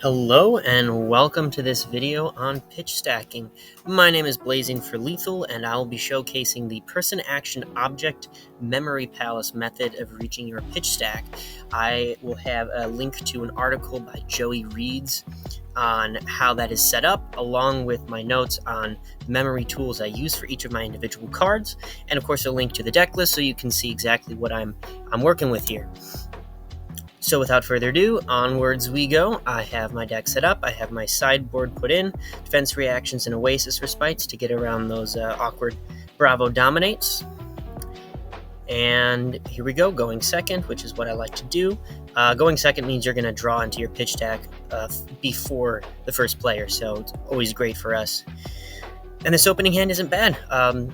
Hello and welcome to this video on pitch stacking. My name is Blazing for Lethal and I'll be showcasing the person action object memory palace method of reaching your pitch stack. I will have a link to an article by Joey Reeds on how that is set up, along with my notes on memory tools I use for each of my individual cards, and of course a link to the deck list so you can see exactly what I'm working with here. So without further ado, onwards we go. I have my deck set up, I have my sideboard put in, defense reactions and Oasis respites to get around those awkward Bravo dominates. And here we go, going second, which is what I like to do. Going second means you're going to draw into your pitch stack before the first player, so it's always great for us. And this opening hand isn't bad.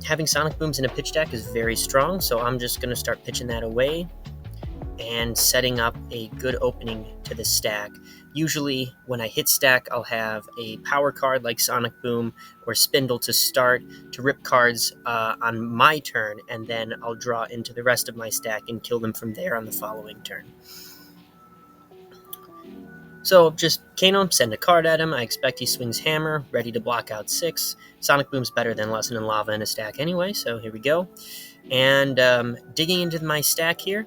Having Sonic Booms in a pitch stack is very strong, so I'm just going to start pitching that away and setting up a good opening to the stack. Usually when I hit stack, I'll have a power card like Sonic Boom or Spindle to start to rip cards on my turn, and then I'll draw into the rest of my stack and kill them from there on the following turn. So just Kano, send a card at him. I expect he swings Hammer, ready to block out 6. Sonic Boom's better than Lesson in Lava in a stack anyway, so here we go. And digging into my stack here,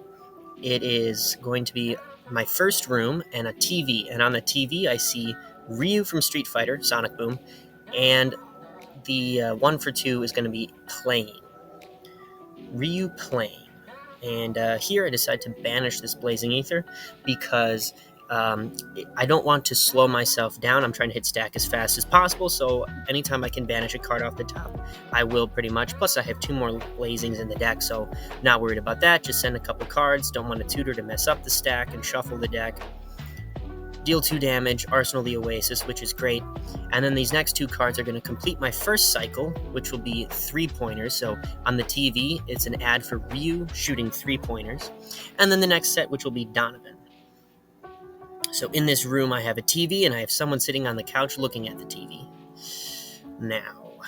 it is going to be my first room and a TV. And on the TV, I see Ryu from Street Fighter, Sonic Boom, and the 1 for 2 is going to be playing. Ryu playing. And here I decide to banish this Blazing Ether because I don't want to slow myself down. I'm trying to hit stack as fast as possible, so anytime I can banish a card off the top, I will pretty much. Plus, I have 2 more Blazings in the deck, so not worried about that. Just send a couple cards. Don't want a tutor to mess up the stack and shuffle the deck. Deal 2 damage, arsenal the Oasis, which is great. And then these next 2 cards are going to complete my first cycle, which will be 3-pointers. So on the TV, it's an ad for Ryu shooting 3-pointers. And then the next set, which will be Donovan. So in this room, I have a TV, and I have someone sitting on the couch looking at the TV. Now,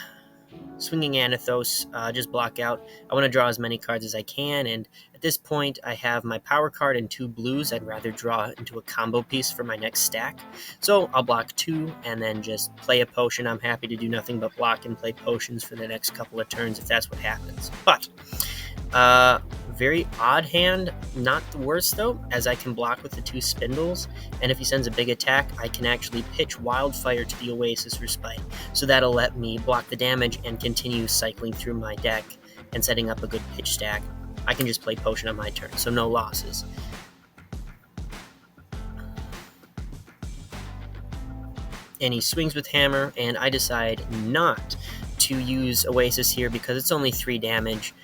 swinging Anathos, just block out. I want to draw as many cards as I can, and at this point, I have my power card and 2 blues. I'd rather draw into a combo piece for my next stack. So I'll block 2, and then just play a potion. I'm happy to do nothing but block and play potions for the next couple of turns if that's what happens. But very odd hand, not the worst though, as I can block with the 2 Spindles, and if he sends a big attack, I can actually pitch Wildfire to the Oasis Respite, so that'll let me block the damage and continue cycling through my deck and setting up a good pitch stack. I can just play Potion on my turn, so no losses. And he swings with Hammer, and I decide not to use Oasis here because it's only 3 damage.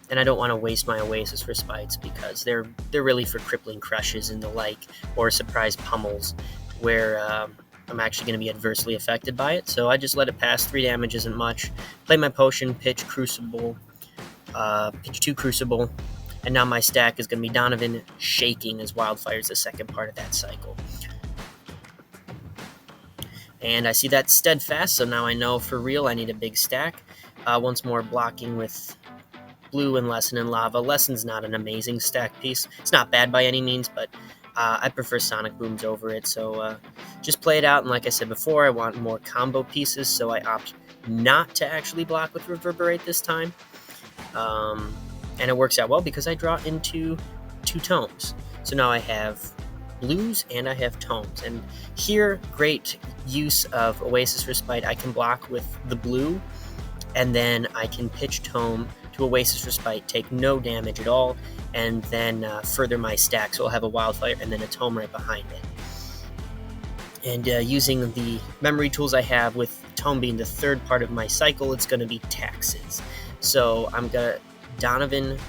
And I don't want to waste my Oasis Respites because they're really for crippling crushes and the like, or surprise pummels, where I'm actually going to be adversely affected by it. So I just let it pass. 3 damage isn't much. Play my potion, pitch Crucible, pitch 2 Crucible, and now my stack is going to be Donovan shaking as Wildfire is the second part of that cycle. And I see that steadfast, so now I know for real I need a big stack. Once more blocking with Blue and Lesson in Lava. Lesson's not an amazing stack piece. It's not bad by any means, but I prefer Sonic Booms over it, so just play it out. And like I said before, I want more combo pieces, so I opt not to actually block with Reverberate this time. And it works out well because I draw into 2 tomes. So now I have blues and I have tomes. And here, great use of Oasis Respite. I can block with the blue, and then I can pitch tome to Oasis Respite, take no damage at all, and then further my stack. So I'll have a Wildfire and then a Tome right behind it. And using the memory tools I have, with Tome being the 3rd part of my cycle, it's going to be taxes. So I'm going to Donovan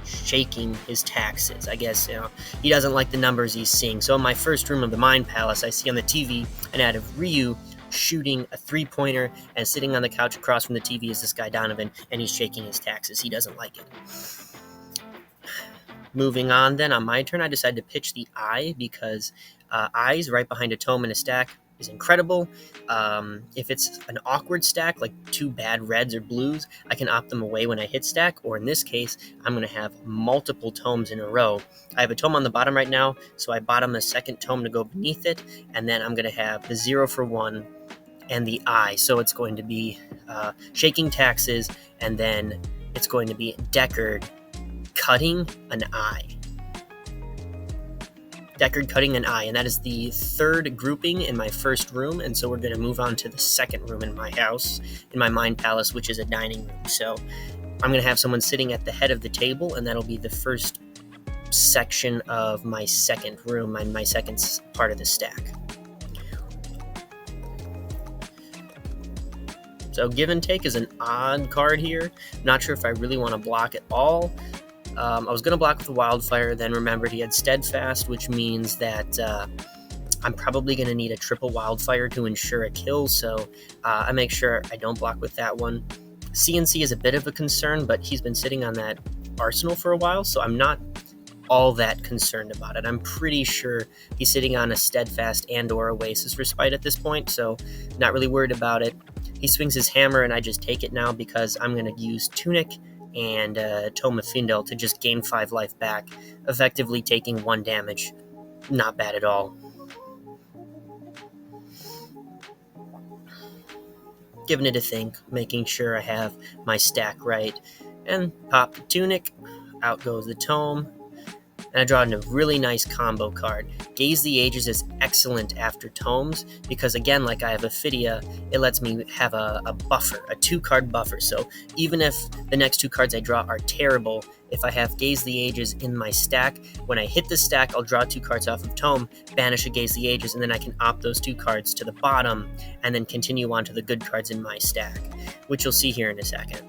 shaking his taxes. I guess, he doesn't like the numbers he's seeing. So in my first room of the Mind Palace, I see on the TV an ad of Ryu shooting a 3-pointer, and sitting on the couch across from the TV is this guy Donovan, and he's shaking his taxes. He doesn't like it. Moving on then, on my turn, I decide to pitch the Eye because Eye's right behind a Tome in a stack. is incredible. If it's an awkward stack, like 2 bad reds or blues, I can opt them away when I hit stack, or in this case, I'm going to have multiple tomes in a row. I have a tome on the bottom right now, so I bottom a second tome to go beneath it, and then I'm going to have the 0 for 1 and the eye. So it's going to be Shaking Taxes, and then it's going to be Deckard cutting an eye. Deckard cutting an eye, and that is the 3rd grouping in my first room, and so we're going to move on to the 2nd room in my house, in my Mind Palace, which is a dining room. So I'm going to have someone sitting at the head of the table, and that'll be the first section of my 2nd room, my 2nd part of the stack. So Give and Take is an odd card here. I'm not sure if I really want to block at all. I was going to block with the Wildfire, then remembered he had Steadfast, which means that I'm probably going to need a triple Wildfire to ensure a kill, so I make sure I don't block with that one. CNC is a bit of a concern, but he's been sitting on that arsenal for a while, so I'm not all that concerned about it. I'm pretty sure he's sitting on a Steadfast and or Oasis Respite at this point, so not really worried about it. He swings his hammer, and I just take it now because I'm going to use Tunic and Tome of Spindle to just gain 5 life back, effectively taking 1 damage. Not bad at all. Giving it a think, making sure I have my stack right, and pop the Tunic, out goes the Tome, and I draw a really nice combo card. Gaze the Ages is excellent after tomes because, again, like I have Ophidia, it lets me have a buffer, a 2-card buffer. So even if the next 2 cards I draw are terrible, if I have Gaze the Ages in my stack, when I hit the stack, I'll draw 2 cards off of tome, banish a Gaze the Ages, and then I can opt those 2 cards to the bottom and then continue on to the good cards in my stack, which you'll see here in a second.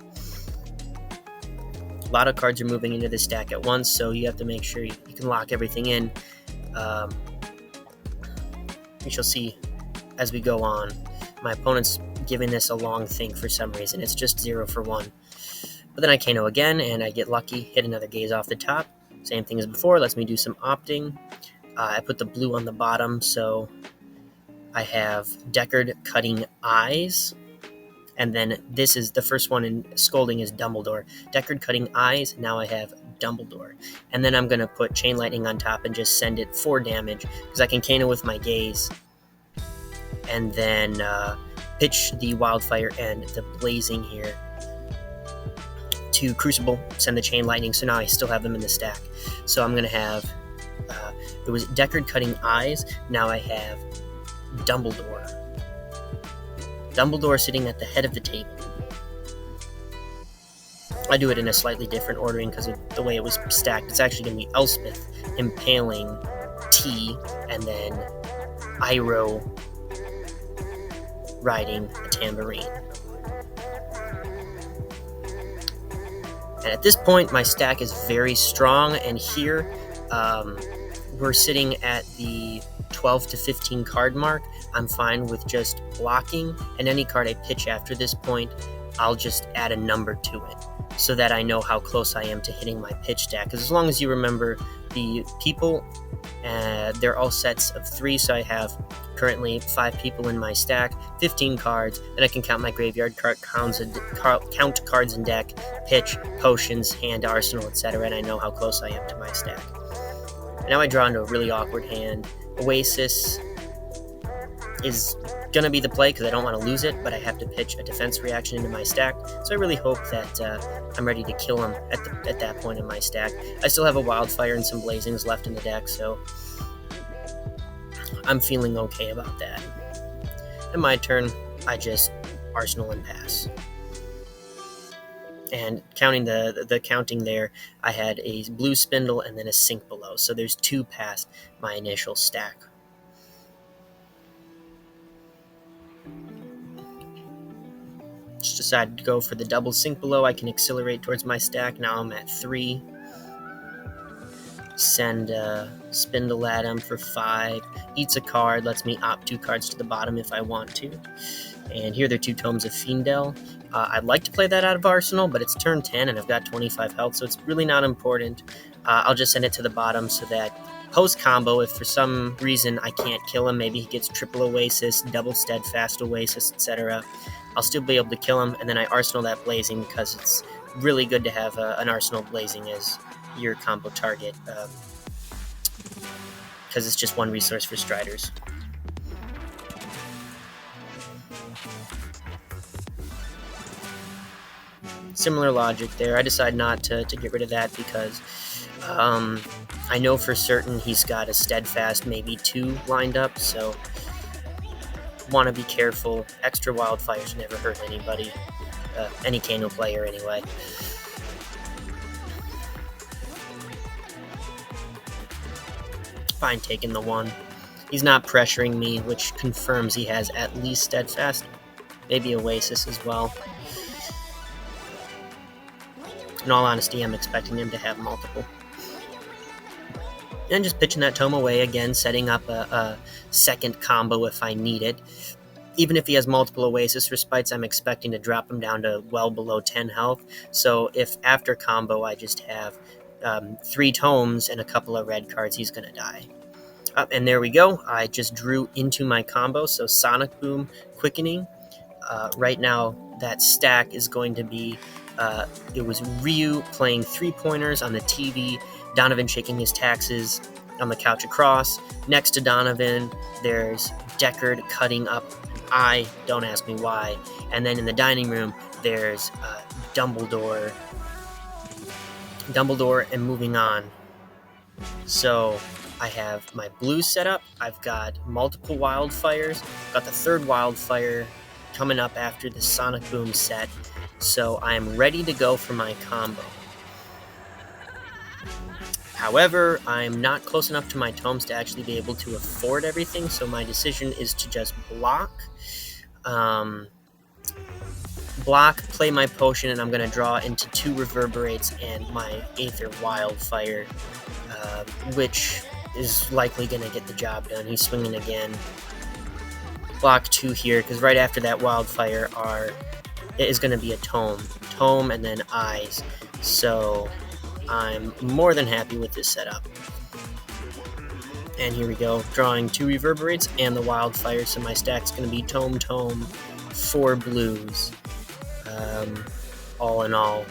A lot of cards are moving into the stack at once, so you have to make sure you can lock everything in. We shall see as we go on. My opponent's giving this a long think for some reason. It's just 0 for 1. But then I Kano again, and I get lucky, hit another Gaze off the top. Same thing as before, lets me do some opting. I put the blue on the bottom, so I have Deckard cutting eyes. And then this is the first one in Scolding is Dumbledore. Deckard cutting eyes, now I have Dumbledore. And then I'm going to put Chain Lightning on top and just send it 4 damage, because I can Kano with my Gaze. And then pitch the Wildfire and the Blazing here to Crucible, send the Chain Lightning, so now I still have them in the stack. So I'm going to have, it was Deckard cutting eyes, now I have Dumbledore. Dumbledore sitting at the head of the table. I do it in a slightly different ordering because of the way it was stacked. It's actually going to be Elspeth, Impaling, T, and then Iroh riding a tambourine. And at this point, my stack is very strong, and here we're sitting at the 12 to 15 card mark. I'm fine with just blocking, and any card I pitch after this point, I'll just add a number to it so that I know how close I am to hitting my pitch stack. Because as long as you remember the people, they're all sets of 3, so I have currently 5 people in my stack, 15 cards, and I can count my graveyard count cards in deck, pitch, potions, hand, arsenal, etc., and I know how close I am to my stack. And now I draw into a really awkward hand. Oasis is going to be the play because I don't want to lose it, but I have to pitch a defense reaction into my stack, so I really hope that I'm ready to kill him at that point in my stack. I still have a Wildfire and some Blazings left in the deck, so I'm feeling okay about that. And my turn, I just Arsenal and pass. And counting the counting there, I had a blue Spindle and then a Sink below, so there's 2 past my initial stack. Just decided to go for the double Sink below. I can accelerate towards my stack. Now I'm at 3. Send Spindle at him for 5. Eats a card, lets me opt 2 cards to the bottom if I want to. And here are 2 Tomes of Fiendel. I'd like to play that out of Arsenal, but it's turn 10 and I've got 25 health, so it's really not important. I'll just send it to the bottom so that post combo, if for some reason I can't kill him, maybe he gets triple Oasis, double steadfast Oasis, etc., I'll still be able to kill him, and then I arsenal that blazing because it's really good to have an arsenal blazing as your combo target, because it's just one resource for striders. Similar logic there. I decide not to get rid of that because I know for certain he's got a steadfast, maybe 2 lined up, so want to be careful. Extra wildfires never hurt anybody, any Kano player anyway. Fine taking the 1. He's not pressuring me, which confirms he has at least steadfast, maybe Oasis as well. In all honesty, I'm expecting him to have multiple. And just pitching that Tome away again, setting up a second combo if I need it. Even if he has multiple Oasis Respites, I'm expecting to drop him down to well below 10 health. So if after combo I just have 3 Tomes and a couple of red cards, he's going to die. And there we go. I just drew into my combo. So Sonic Boom, Quickening. Right now, that stack is going to be... it was Ryu playing 3-pointers on the TV, Donovan shaking his taxes on the couch across. Next to Donovan, there's Deckard cutting up an eye, don't ask me why. And then in the dining room, there's Dumbledore and moving on. So I have my blues set up. I've got multiple wildfires. Got the 3rd wildfire coming up after the Sonic Boom set. So I am ready to go for my combo. However, I'm not close enough to my tomes to actually be able to afford everything, so my decision is to just block. Play my potion, and I'm going to draw into 2 reverberates and my Aether Wildfire, which is likely going to get the job done. He's swinging again. Block 2 here, because right after that Wildfire it is going to be a Tome, and then Eyes. So I'm more than happy with this setup. And here we go, drawing 2 reverberates and the wildfire, so my stack's going to be Tome, 4 blues. All in all,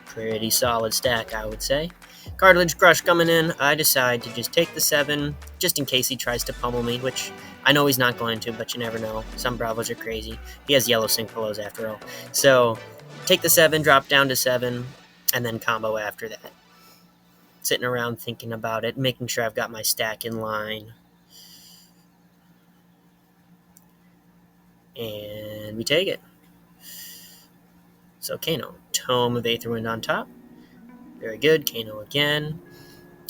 pretty solid stack, I would say. Cartilage Crush coming in. I decide to just take the 7, just in case he tries to pummel me, which I know he's not going to, but you never know. Some Bravos are crazy. He has yellow sync pillows after all. So, take the 7, drop down to 7, and then combo after that. Sitting around thinking about it, making sure I've got my stack in line. And we take it. So Kano, Tome of Aether Wind on top. Very good. Kano again.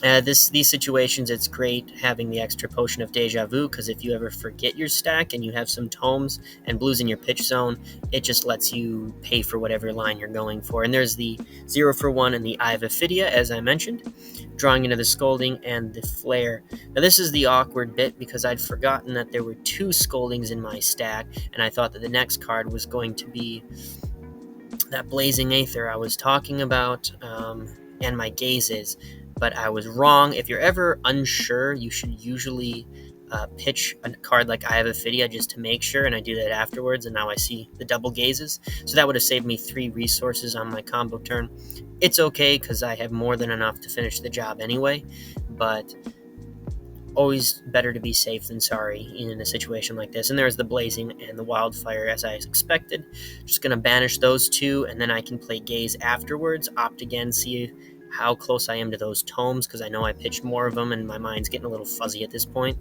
These situations, it's great having the extra potion of Deja Vu, because if you ever forget your stack and you have some Tomes and blues in your pitch zone, it just lets you pay for whatever line you're going for. And there's the 0 for 1 and the Eye of Ophidia, as I mentioned, drawing into the Scolding and the Flare. Now this is the awkward bit, because I'd forgotten that there were 2 Scoldings in my stack, and I thought that the next card was going to be that Blazing Aether I was talking about, and my Gazes. But I was wrong. If you're ever unsure, you should usually pitch a card like Eye of Ophidia just to make sure, and I do that afterwards, and now I see the double Gazes. So that would have saved me 3 resources on my combo turn. It's okay, because I have more than enough to finish the job anyway, but always better to be safe than sorry in a situation like this. And there's the Blazing and the Wildfire, as I expected. Just going to banish those 2, and then I can play Gaze afterwards, opt again, see how close I am to those Tomes, because I know I pitched more of them and my mind's getting a little fuzzy at this point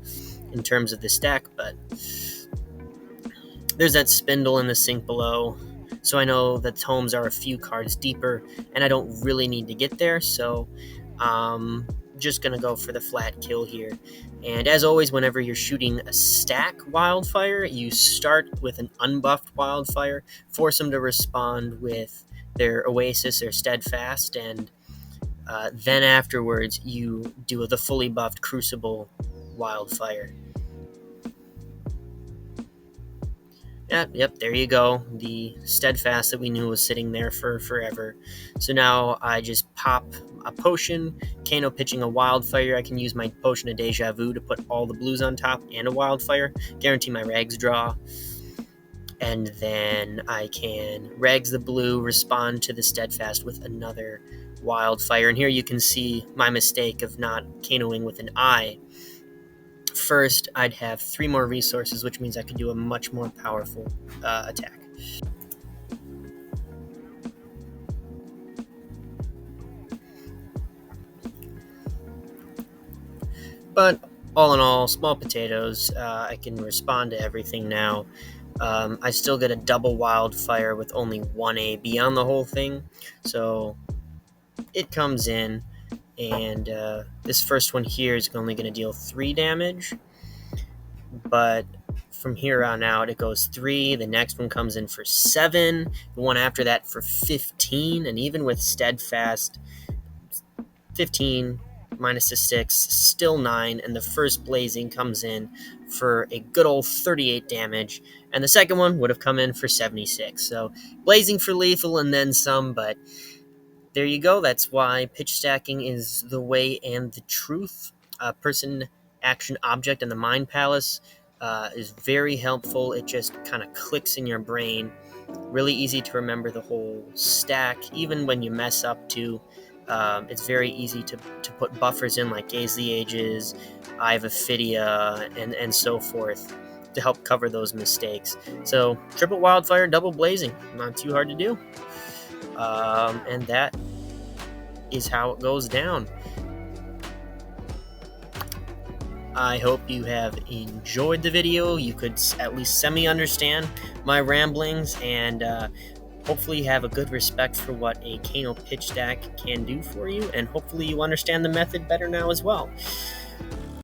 in terms of the stack. But there's that Spindle in the sink below, so I know that Tomes are a few cards deeper and I don't really need to get there, so just gonna go for the flat kill here. And as always, whenever you're shooting a stack Wildfire, you start with an unbuffed Wildfire, force them to respond with their Oasis or Steadfast, and then afterwards, you do the fully buffed Crucible Wildfire. Yep, there you go. The steadfast that we knew was sitting there for forever. So now I just pop a potion, Kano pitching a wildfire. I can use my potion of Deja Vu to put all the blues on top and a wildfire. Guarantee my rags draw. And then I can rags the blue, respond to the steadfast with another wildfire. And here you can see my mistake of not Kanoing with an I. First, I'd have 3 more resources, which means I could do a much more powerful attack. But all in all, small potatoes. I can respond to everything now. I still get a double wildfire with only 1 AB on the whole thing. So it comes in, and this first one here is only going to deal 3 damage. But from here on out, it goes 3. The next one comes in for 7. The one after that for 15. And even with steadfast, 15 minus the 6, still 9. And the first blazing comes in for a good old 38 damage. And the second one would have come in for 76. So blazing for lethal and then some, but there you go. That's why pitch stacking is the way and the truth. Person, action, object, and the Mind Palace is very helpful. It just kind of clicks in your brain. Really easy to remember the whole stack. Even when you mess up too, it's very easy to put buffers in like Gaze the Ages, Eye of Ophidia, and so forth to help cover those mistakes. So triple wildfire, double blazing. Not too hard to do. And that is how it goes down. I hope you have enjoyed the video. You could at least semi-understand my ramblings, and hopefully have a good respect for what a Kano pitch stack can do for you, and hopefully you understand the method better now as well.